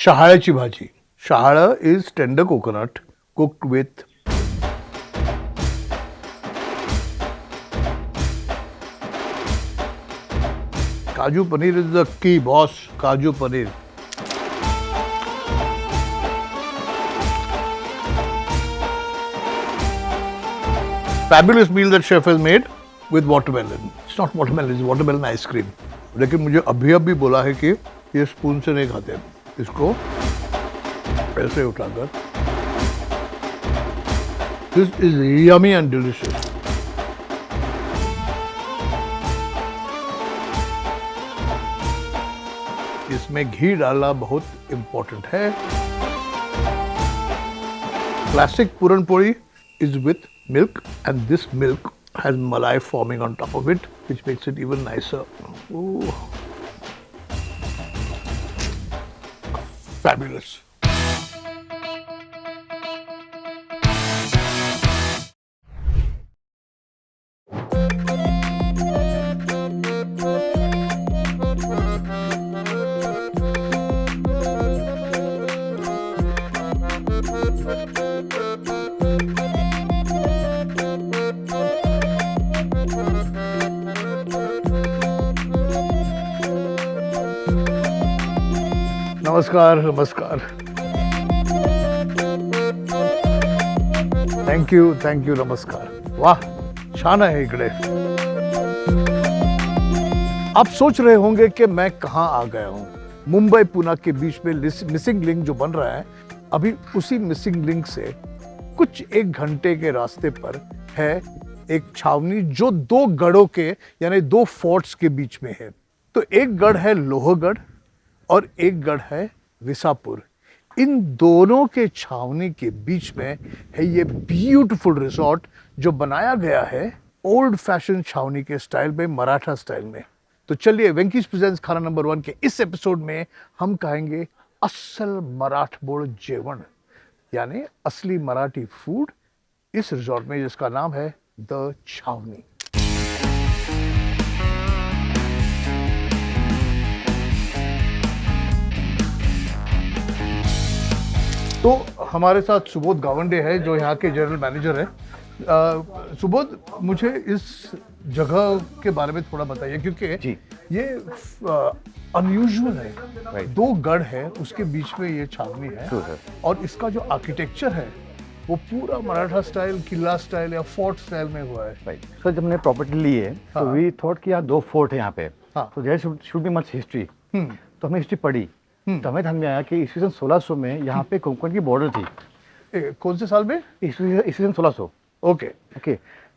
शहाळ्याची भाजी. शहाळं is tender coconut cooked with काजू paneer is the key boss. काजू paneer. Fabulous meal that chef has made with watermelon. It's not watermelon, it's watermelon ice cream. लेकिन मुझे अभी बोला है कि ये स्पून से नहीं खाते, इसको ऐसे उठाकर. This is yummy and delicious. इसमें घी डालना बहुत इम्पोर्टेंट है. Classic puran puri is with milk, and this milk has malai forming on top of it, which makes it even nicer. Ooh. Fabulous. नमस्कार नमस्कार. थँक्यू नमस्कार. वाह, छान आहे इकडे. आप सोच रहे होंगे कि मैं कहाँ आ गया हूँ. मुंबई पुणे के बीच में मिसिंग लिंक जो बन रहा है, अभी उसी मिसिंग लिंक से कुछ 1 घंटे के रास्ते पर है एक छावनी जो 2 गढ़ों के यानी 2 फोर्ट्स के बीच में है. तो एक गढ़ है लोहगढ़ और एक गढ़ है विसापुर. इन दोनों के छावनी के बीच में है ये ब्यूटीफुल रिसोर्ट जो बनाया गया है ओल्ड फैशन छावनी के स्टाइल में, मराठा स्टाइल में. तो चलिए, वेंकीज प्रेजेंट्स खाना नंबर 1 के इस एपिसोड में हम कहेंगे असल मराठमोळ जेवण, यानी असली मराठी फूड इस रिसोर्ट में, जिसका नाम है द छावनी. तो हमारे साथ सुबोध गावंडे है जो यहाँ के जनरल मैनेजर है. सुबोध, मुझे इस जगह के बारे में थोड़ा बताइए, क्योंकि ये अनयूजुअल है. Right. 2 गढ़ है, उसके बीच में ये छावनी है. और इसका जो आर्किटेक्चर है वो पूरा मराठा स्टाइल, किला स्टाइल या फोर्ट स्टाइल में हुआ है. सर, जब हमने प्रॉपर्टी ली है तो वी थॉट कि यहाँ 2 फोर्ट है यहाँ पे. तो there should be much history. तो हमने हिस्ट्री पढ़ी तो हमें ध्यान में आया कि ईस्वी सन 1600 में यहाँ पे कोंकण की बॉर्डर थी. कौन से साल में? ईस्वी सन 1600. ओके.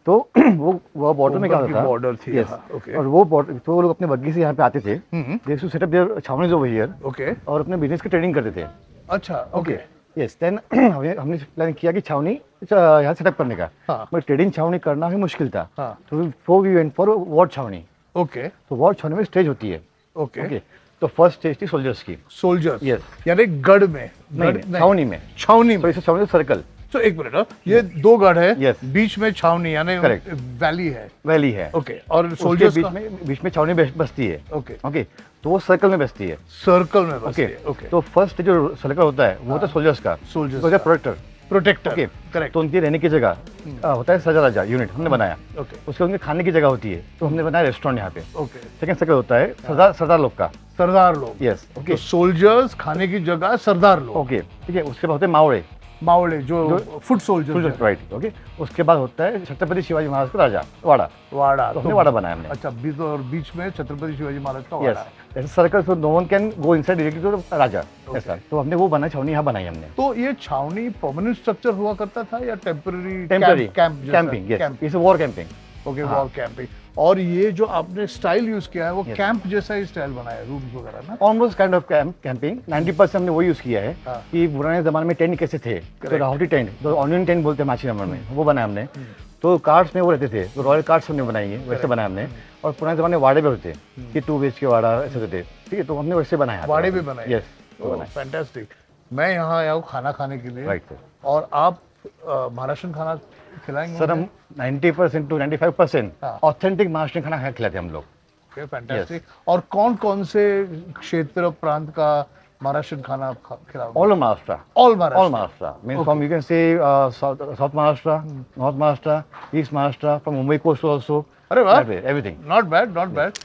तो वो बॉर्डर में क्या था, बॉर्डर थी. ओके. और वो बॉर्डर, तो वो लोग अपने बग्गी से यहाँ पे आते थे. They to set up their छावनीज ओवर हियर. ओके. और अपने बिजनेस की ट्रेडिंग करते थे. अच्छा. ओके. यस. देन हमने प्लान किया कि छावनी यहाँ सेटअप करने का. बट ट्रेडिंग छावनी करना भी मुश्किल था. तो वी वेंट फॉर वॉर छावनी. ओके. तो वॉर छावनी में स्टेज होती है. ओके. तो फर्स्ट स्टेज थी सोल्जर्स की. सोल्जर्स. यस. यानी गढ़ में, छावनी में. छावनी सर्कल. तो एक मिनट, ये 2 गढ़ है. Yes. बीच में छावनी यानी वैली है. ओके. और सोल्जर्स बीच में छावनी बसती है. ओके. तो वो सर्कल में बसती है. सर्कल में बसती है. ओके. तो फर्स्ट जो सर्कल होता है वो होता है सोल्जर्स का. प्रोटेक्टर. ओके. करेक्ट. तो उनकी रहने की जगह होता है सजा राजा यूनिट, हमने बनाया. ओके. उसके उनके खाने की जगह होती है, तो हमने बनाया रेस्टोरेंट यहाँ पे. ओके. सेकंड सर्कल होता है सरदार लोग का. सरदार लोग. यस. ओके. सोल्जर्स खाने की जगह, सरदार लोग. ओके. ठीक है. उसके बाद होते हैं मावड़े जो फुट सोल्जर. राइट. ओके. उसके बाद होता है छत्रपति शिवाजी महाराज का राजा वाड़ा. तो हमने वाड़ा बनाया हमने. अच्छा. बीच में छत्रपति शिवाजी महाराज का वाड़ा. Yes. Circle, so no one can go inside directly to raja. ऐसा. तो हमने वो बनाया, छावनी यहाँ बनाई हमने. तो ये छावनी परमानेंट स्ट्रक्चर हुआ करता था या temporary camping? Yes. It's war camping. Okay. War camping. और ये जो आपने स्टाइल यूज किया है वो कैंप जैसा ही स्टाइल बनाया, रूम्स वगैरह ना? Almost kind of camping. 90% हमने वो यूज किया है. कि पुराने जमाने में टेंट कैसे थे, तो रावटी टेंट, तो ऑनियन टेंट बोलते हैं माछी नंबर में, वो बनाया हमने. तो कार्ड्स में वो रहते थे, तो रॉयल कार्ड्स हमने बनाई है, वैसे बनाया हमने. और पुराने जमाने में वाड़े भी होते कि 2 BHK वाड़ा ऐसे होते. ठीक है. तो हमने वैसे बनाया. वाड़े भी बनाए. यस. फैंटास्टिक. मैं यहाँ आया हूँ खाना खाने के लिए. राइट. और आप महाराष्ट्र खाना खिलाएंगे? सर, हम 90% to 95% ऑथेंटिक महाराष्ट्र खाना खिलाते हम लोग. ओके. फैंटास्टिक. और कौन कौन से क्षेत्र प्रांत का महाराष्ट्र खाना आप खिलाओगे? All of Maharashtra. All Maharashtra. All Maharashtra. Means from you can say South Maharashtra, North Maharashtra, East Maharashtra, from Mumbai coast also. अरे वाह, That way, everything. not bad, not bad.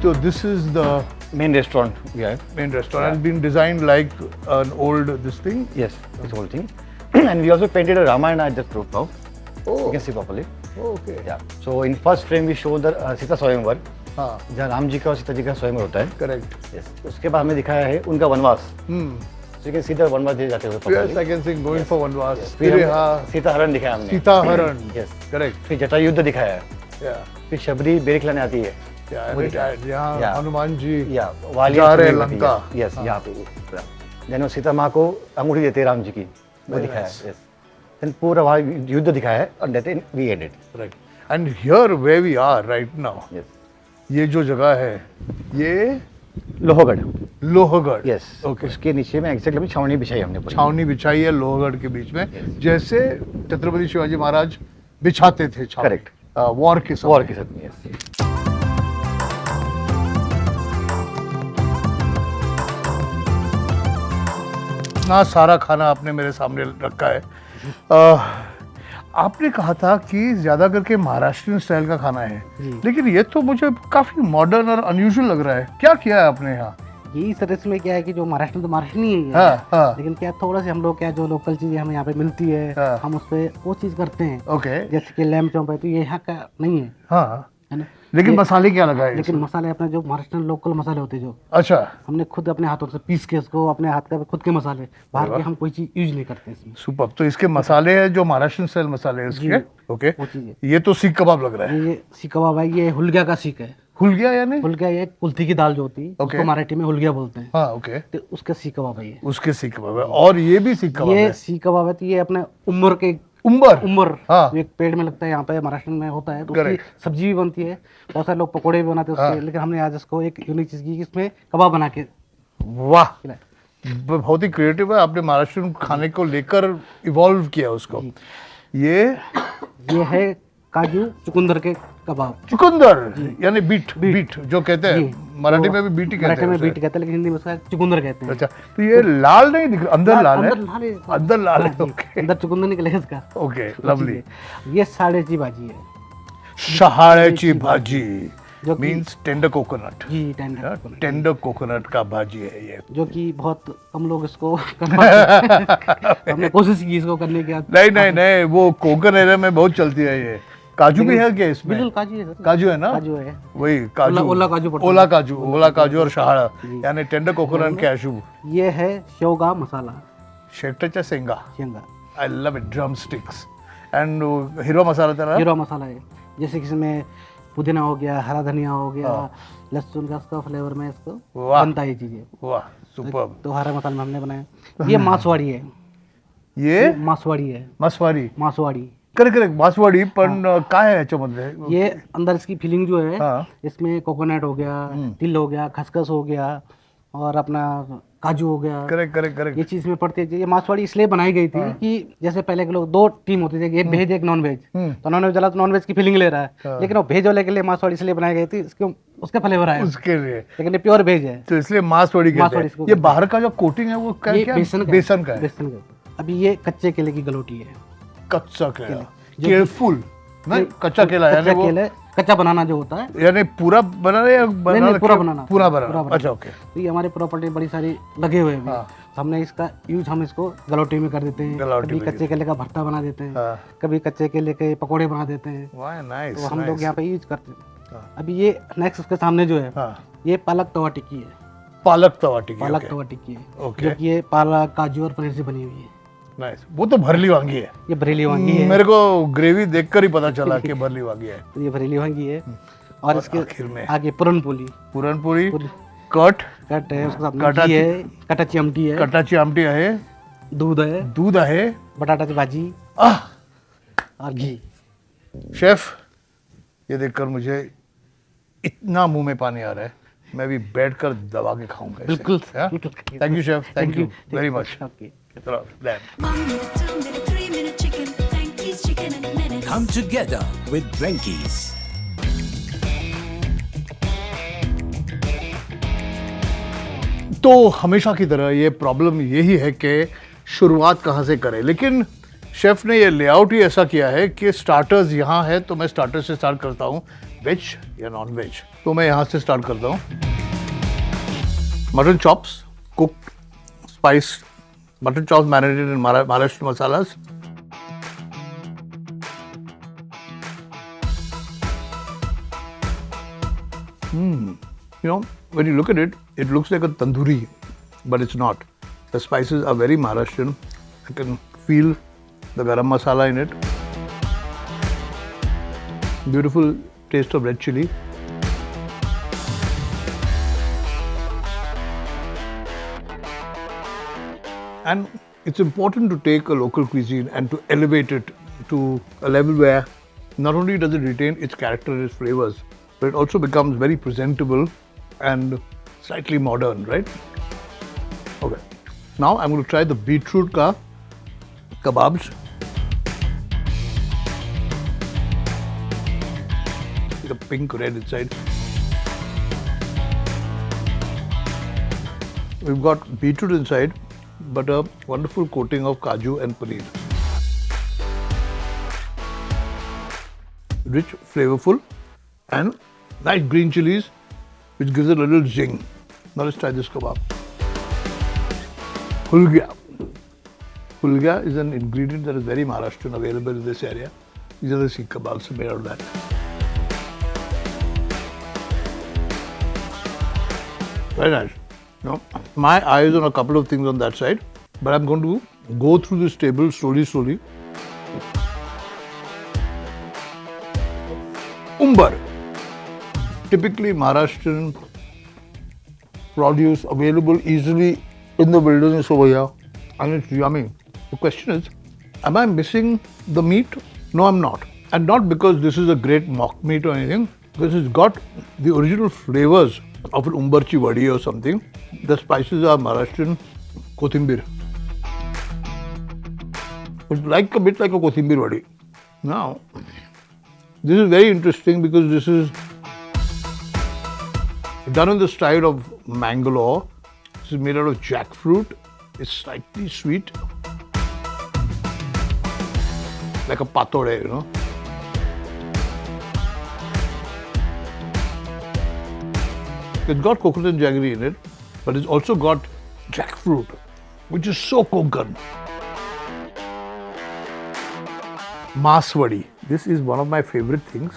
So this is the Main restaurant we have. main restaurant. It's been designed like an old this thing. Yes, this whole thing. And we also painted a Ramayana at the roof now. Oh. You can see properly. Okay. Yeah. So in first frame we show the Sita Swayamvar, हाँ, जहाँ राम जी का और सीता जी का स्वयंवर होता है. correct. Yes. उसके बाद हमने दिखाया है उनका वनवास. Hmm. So you can see the वनवास दे जाते हुए. Yes, I can see going for Vanvas. फिर फिर हम हाँ, सीता हरण दिखाया हमने. सीता हरण. Yes. Correct. फिर जटायुद्ध दिखाया है. Yeah. फिर शबरी बेरी खिलाने आती है. Yeah. वो Right. यहाँ Yeah. हनुमान जी या वाली जा रहे लंका. यस यहाँ पे देन सीता माँ को अंगूठी देते हैं राम जी की, वो दिखाया है. यस देन पूरा वहाँ युद्ध दिखाया है और then we ended. Right. And here where we are right now, yes ये जो जगह है, ये लोहगढ़. लोहगढ़. Yes Okay. उसके नीचे में एग्जैक्टली छावनी बिछाई हमने पूरी. छावनी बिछाई है लोहगढ़ के बीच में, जैसे छत्रपति शिवाजी महाराज बिछाते थे छावनी. Correct. वॉर के समय. वॉर के साथ में. यस इतना सारा खाना आपने मेरे सामने रखा है. आपने कहा था कि ज्यादा करके महाराष्ट्रियन स्टाइल का खाना है, लेकिन ये तो मुझे काफी मॉडर्न और अनयूजुअल लग रहा है. क्या किया है आपने यहाँ? यही सर इसमें क्या है कि जो महाराष्ट्र में तो महाराष्ट्र नहीं है, हाँ, हाँ. लेकिन क्या थोड़ा सा हम लोग क्या जो लोकल चीजें हमें यहाँ पे मिलती है, हाँ. हम उस पे वो चीज करते हैं. ओके. जैसे कि लैम चौप है तो ये यहाँ का नहीं है, हाँ, है ना. लेकिन ये- मसाले क्या लगाए? लेकिन मसाले अपने जो महाराष्ट्र लोकल मसाले होते हैं जो अच्छा, हमने खुद अपने हाथों से पीस के उसको अपने हाथ का खुद के मसाले, बाहर के हम कोई चीज यूज नहीं करते इसमें. सुपर. तो इसके मसाले हैं जो महाराष्ट्र स्टाइल मसाले हैं इसके. ओके. वो चीज है. ये तो सीख कबाब लग रहा है. ये सीख कबाब है, ये हुलगिया का सीख है. हुलगिया यानी? हुलगिया ये कुल्थी की दाल जो होती है Okay. उसको मराठी में हुलगिया बोलते हैं. हाँ, ओके. तो उसका सीख कबाब है ये. उसके सीख कबाब है. और ये भी सीख कबाब ये है. सीख कबाब है तो ये अपने उम्र के उम्बर. उम्र हाँ. जो एक पेड़ में लगता है यहाँ पे महाराष्ट्र में होता है, तो उसकी Correct. सब्जी भी बनती है. बहुत सारे लोग पकोड़े भी बनाते हैं उसके, हाँ. लेकिन हमने आज इसको एक यूनिक चीज की कि इसमें कबाब बना के वाह, खिलाया. बहुत ही क्रिएटिव है. आपने महाराष्ट्र खाने को लेकर इवॉल्व किया उसको. ये है काजू चुकंदर के कबाब. चुकंदर यानी बीट जो कहते हैं. जी. मराठी तो में भी बीट ही कहते मराठी हैं में उसे. बीट कहते हैं, लेकिन हिंदी में उसका चुकंदर कहते हैं. अच्छा, तो ये लाल नहीं दिख रहा, अंदर लाल है. अंदर लाल है. अंदर लाल है. हाँ जी, ओके, अंदर चुकंदर निकलेगा इसका. ओके, वो लवली. चीज़ है. ये साड़ेची भाजी है शहाळ्याची भाजी जो कि- मीन्स टेंडर कोकोनट. जी. टेंडर टेंडर कोकोनट का भाजी है ये. जो कि बहुत कम लोग इसको कर पाते हैं. हमने कोशिश की इसको करने की. नहीं, वो कोकन एरिया में बहुत चलती है ये. काजू भी है क्या इसमें? बिल्कुल काजू है सर. काजू है ना? काजू है. वही काजू. ओला काजू पड़ता है. ओला काजू और शहाळा यानी टेंडर कोकोनट कॅशू. ये है शेवगा मसाला. शेकटाच्या शेंगा. शेंगा I love it. Drum sticks and हिरवा मसाला त्याला. जीरा मसाला है. जैसे कि इसमें पुदीना हो गया, हरा धनिया हो गया, लहसुन का उसका फ्लेवर में इसको वाह. बनता है ये चीजें. वाह, सुपर. तो हरा मसाला में हमने बनाया. ये मासवाड़ी है. ये मासवाड़ी है. मसवारी. मासवाड़ी. करेक्ट. मासवाडी पण काय आहे याच्यामध्ये? ये अंदर इसकी फीलिंग जो है, हाँ. इसमें कोकोनट हो गया, तिल हो गया, खसखस हो गया और अपना काजू हो गया. करेक्ट. ये चीज में पड़ती है. ये मासवाड़ी इसलिए बनाई गई थी कि जैसे पहले के लोग दो टीम होती थी, एक वेज एक नॉन वेज. तो नॉन वेज वाला तो नॉन वेज की फीलिंग ले रहा है, लेकिन वो वेज वाले के लिए मासवाड़ी इसलिए बनाई गई थी इसके उसका फ्लेवर आया. उसके लिए लेकिन ये प्योर वेज है. तो इसलिए मासवाड़ी कहते मासवाड़ी हैं. इसको ये बाहर का जो कोटिंग है वो क्या ये क्या? बेसन का बेसन का है. बेसन का. अभी ये कच्चे केले की गलोटी है. कच्चा केला. केळफुल नहीं, कच्चा केला यानी कच्चा वो केला, कच्चा बनाना जो होता है. यानी पूरा बनाना या नहीं, पूरा बनाना. पूरा बनाना. अच्छा, ओके. तो ये हमारी प्रॉपर्टी बड़ी सारी लगे हुए हैं अभी. हाँ. तो हमने इसका यूज हम इसको गलौटी में कर देते हैं. गलौटी कभी में कच्चे केले का भरता बना देते हैं, हाँ. कभी कच्चे केले के पकोड़े बना देते हैं. वाह, नाइस. तो हम लोग यहाँ पे यूज करते हैं. हाँ. अभी ये नेक्स्ट उसके सामने जो है, हाँ. ये पालक तवा टिक्की है. पालक तवा टिक्की. पालक ओके. तवा टिक्की है. ओके. जो कि ये पालक काजू और पनीर से बनी हुई है. नाइस. वो तो भरली वांगी है. ये भरेली वांगी है. मेरे को ग्रेवी देखकर ही पता चला कि भरली वांगी है. तो ये भरेली वांगी है. और इसके आखिर में आगे पुरनपोली पुरणपोळी, कट कट है, उसके साथ में कटाची- घी है, कटाची आमटी है, कटाची आमटी आहे, दूध है, दूध आहे. बटाटा की भाजी आह, और घी. शेफ, ये देखकर मुझे इतना मुंह में पानी आ रहा है. मैं भी बैठकर दबा के खाऊंगा इसे. बिल्कुल. हाँ? Thank you chef. Thank you very much. Okay. चलो, done. 1 minute, 2 minute, 3 minute chicken. Frankie's chicken in a minute. Come together with Venky's. तो हमेशा की तरह ये प्रॉब्लम यही है कि शुरुआत कहाँ से करें, लेकिन शेफ़ ने ये लेआउट ही ऐसा किया है कि स्टार्टर्स यहाँ है, तो मैं स्टार्टर से स्टार्ट करता हूँ, वेज या नॉन वेज। तो मैं यहाँ से स्टार्ट करता हूँ। Mutton chops, cooked, spiced mutton chops marinated in Maharashtra masalas. You know, when you look at it, it looks like a tandoori, but it's not. The spices are very Maharashtrian. I can feel the garam masala in it. Beautiful taste of red chili. And it's important to take a local cuisine and to elevate it to a level where not only does it retain its character and its flavors, but it also becomes very presentable and slightly modern, right? Okay. Now I'm going to try the beetroot kebabs. The pink red inside. We've got beetroot inside, but a wonderful coating of kaju and paneer. Rich, flavorful, and nice green chilies, which gives it a little zing. Now let's try this kebab. Hulga. Hulga is an ingredient that is very Maharashtrian, available in this area. These are the seekh kebabs made out of that. Very nice. Now, my eye is on a couple of things on that side, but I'm going to go through this table slowly. Umbar. Typically Maharashtrian produce available easily in the wilderness over here, and it's yummy. The question is, am I missing the meat? No, I'm not. And not because this is a great mock meat or anything, because it's got the original flavors of an umbarchi vadi or something. The spices are Maharashtrian Kothimbir. It's like a bit like a Kothimbir vadi. Now, this is very interesting because this is done in the style of Mangalore. This is made out of jackfruit. It's slightly sweet. Like a patode, you know. It's got coconut and jaggery in it, but it's also got jackfruit, which is so Konkan. Maswadi. This is one of my favorite things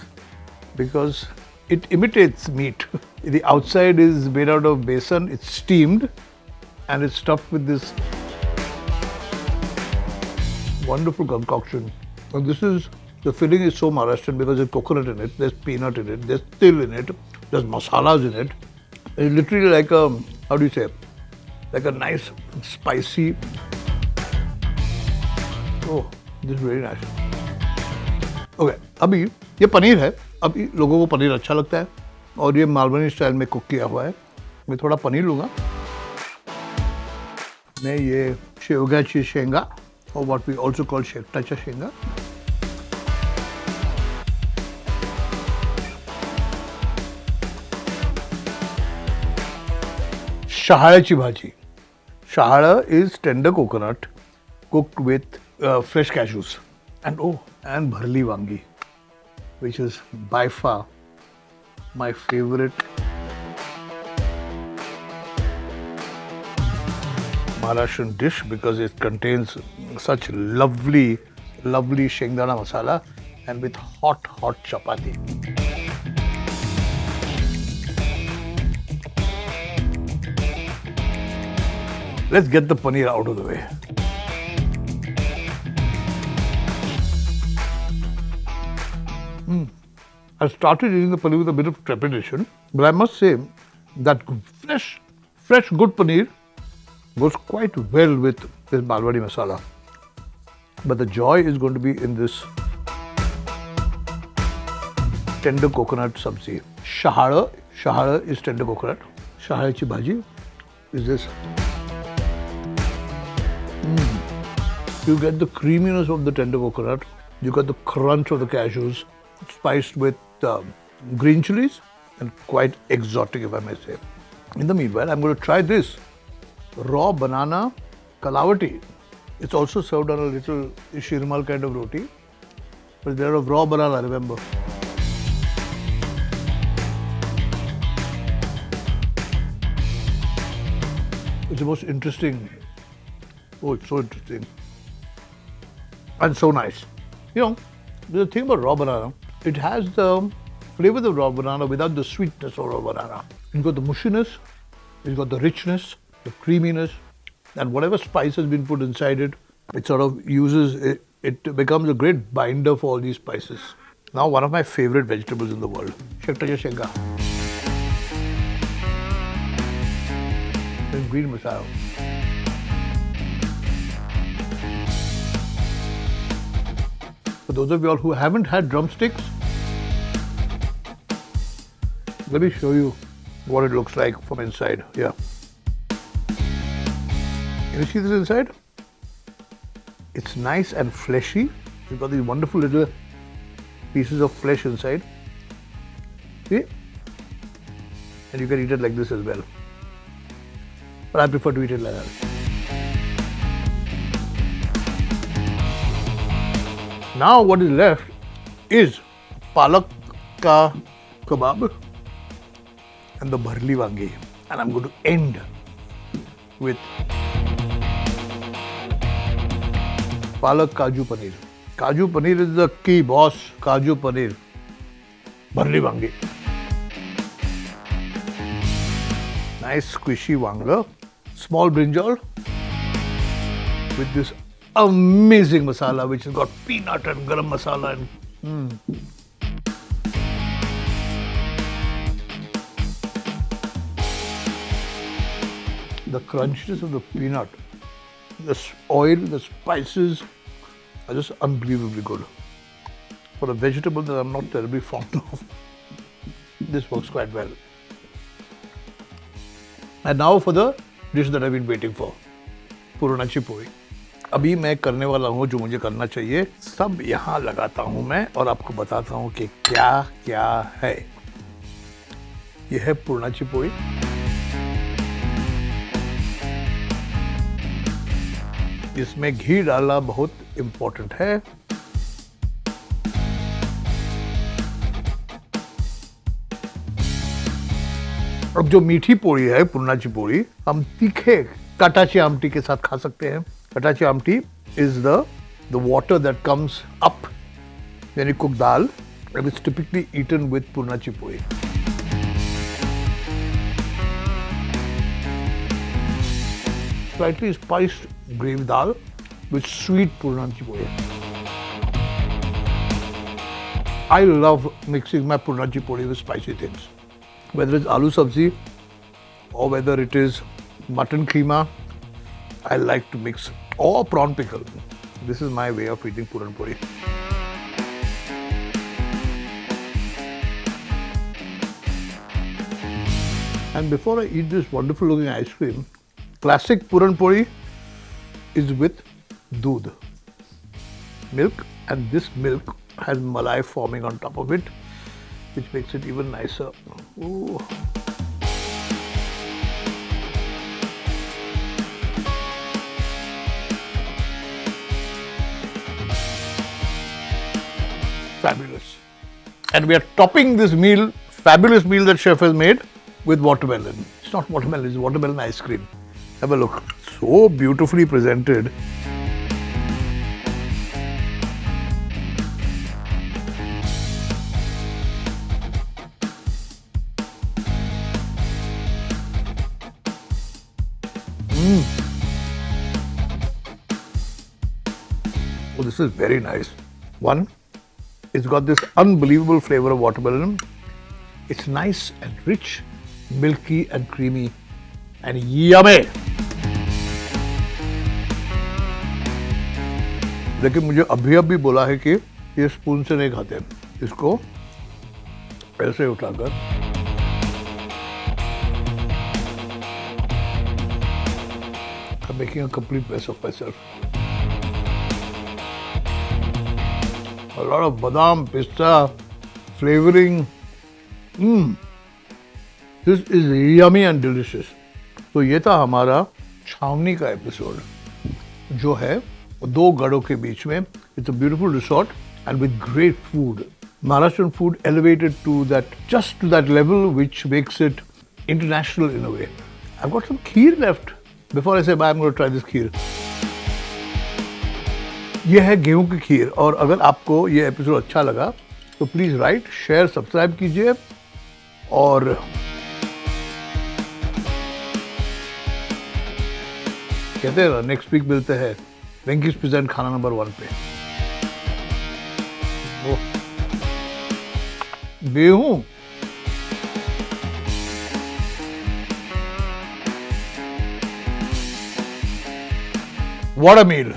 because it imitates meat. The outside is made out of besan, it's steamed, and it's stuffed with this wonderful concoction. And the filling is so Maharashtrian because there's coconut in it, there's peanut in it, there's til in it, there's masalas in it. It's literally like a, how do you say, like a nice spicy, oh, this is very nice. Okay, अभी ये पनीर है, अभी लोगों को पनीर अच्छा लगता है और ये मालवनी स्टाइल में कुक किया हुआ है। मैं थोड़ा पनीर लूँगा। मैं ये शेवगाची शेंगा or what we also call शेकटाचा शेंगा। शहाळ्याची भाजी. Shahada is tender coconut cooked with fresh cashews and bharli wangi, which is by far my favorite Maharashtrian dish because it contains such lovely shengdana masala and with hot chapati. Let's get the paneer out of the way. I started eating the paneer with a bit of trepidation, but I must say that fresh good paneer goes quite well with this Malwadi masala. But the joy is going to be in this tender coconut sabzi. Shahada is tender coconut. Shahadachi bhaji is this. You get the creaminess of the tender coconut. You got the crunch of the cashews, spiced with green chilies and quite exotic, if I may say. In the meanwhile, I'm going to try this raw banana kalavati. It's also served on a little shirmal kind of roti, but they're of raw banana, remember. It's the most interesting. Oh, it's so interesting. And so nice. You know, the thing about raw banana, it has the flavor of raw banana without the sweetness of raw banana. It's got the mushiness, it's got the richness, the creaminess, and whatever spice has been put inside it, it sort of uses, it becomes a great binder for all these spices. Now, one of my favorite vegetables in the world, Shaktaja Shenga. And green masala. For those of you all who haven't had drumsticks, let me show you what it looks like from inside. Yeah. Can you see this inside? It's nice and fleshy. You've got these wonderful little pieces of flesh inside. See? And you can eat it like this as well. But I prefer to eat it like that. Now what is left is palak ka kebab and the bharli wangi. And I'm going to end with palak kaju paneer. Kaju paneer is the key, boss. Kaju paneer. Bharli wangi. Nice squishy wanga. Small brinjal with this amazing masala which has got peanut and garam masala and the crunchiness of the peanut, the oil, the spices are just unbelievably good. For a vegetable that I'm not terribly fond of, this works quite well. And now for the dish that I've been waiting for, Puranachi puri. अभी मैं करने वाला हूँ जो मुझे करना चाहिए, सब यहाँ लगाता हूँ मैं और आपको बताता हूँ कि क्या क्या है। यह है पुरनाची पोई। इसमें घी डालना बहुत इम्पोर्टेंट है। अब जो मीठी पोड़ी है, पुरनाची पोड़ी, हम तीखे कटाची आमटी के साथ खा सकते हैं। Katachi amti is the water that comes up when you cook dal, and it's typically eaten with purnachi puri. Slightly spiced gravy dal with sweet purnachi puri. I love mixing my purnachi puri with spicy things. Whether it's aloo sabzi or whether it is mutton keema, I like to mix, or prawn pickle. This is my way of eating puran puri. And before I eat this wonderful looking ice cream, classic puran puri is with doodh, milk, and this milk has malai forming on top of it, which makes it even nicer. Ooh. Fabulous. And we are topping this meal, fabulous meal that chef has made, with watermelon. It's not watermelon, it's watermelon ice cream. Have a look. So beautifully presented. Oh, this is very nice. One, it's got this unbelievable flavor of watermelon. It's nice and rich, milky and creamy, and yummy. लेकिन मुझे अभी बोला है कि ये spoon से नहीं खाते, इसको ऐसे उठाकर I'm making a complete mess of myself. A lot of badam, pista, flavoring. This is yummy and delicious. तो ये था हमारा छावनी का एपिसोड जो है वो दो गढ़ों के बीच में, it's a beautiful resort and with great food. Maharashtrian food elevated to that, just to that level which makes it international in a way. I've got some kheer left. Before I say bye, I'm going to try this kheer. ये है गेहूं की खीर. और अगर आपको ये episode अच्छा लगा तो प्लीज राइट, शेयर, सब्सक्राइब कीजिए. और कहते हैं नेक्स्ट वीक मिलते हैं वेंकीज प्रेजेंट खाना नंबर 1 पे. गेहूं what a meal.